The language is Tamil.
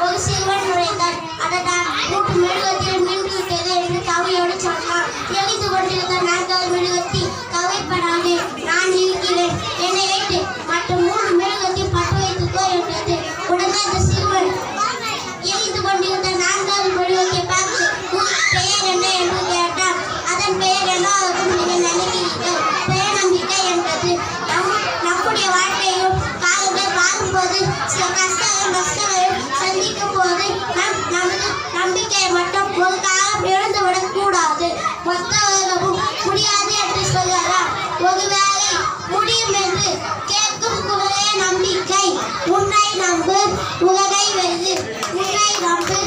ஒரு சிறுவன் நுழைந்தான். அடடா, மூட்டு மெழுகுவர்த்தியில் மின்கு விட்டது என்று கவியோடு சொன்னான். எரிந்து கொண்டிருந்த 4வது மெழுகுவர்த்தி, கவலைப்படாதே, நான் இருக்கிறேன், என்னை வைத்து மற்ற 3 மெழுகுவர்த்தி பற்ற வைத்துக்கோ என்றது. உடனே அந்த சிறுவன் எரிந்து கொண்டிருந்த 4வது மெழுகுவர்த்தியை பார்த்து உன் பெயர் என்ன என்று கேட்டான். அதன் பெயர் எல்லாருக்கும் நீங்கள் நினைக்கிறீர்கள், பேரநம்பிக்கை என்பது. நம்முடைய வாழ்க்கையும் காலங்கள் மாறும்போது சில கஷ்டங்கள் நஷ்டங்களையும் சந்திக்கும் போது நமது நம்பிக்கையை மட்டும் ஒரு காலம் இழந்துவிடக் கூடாது. மற்றவர்களும் முடியாது என்று சொல்லலாம், ஒருவேளை முடியும் என்று கேட்கும் குரலே நம்பிக்கை. உன்னை நம்பு, உலகை வெல்லு. உன்னை நம்பு.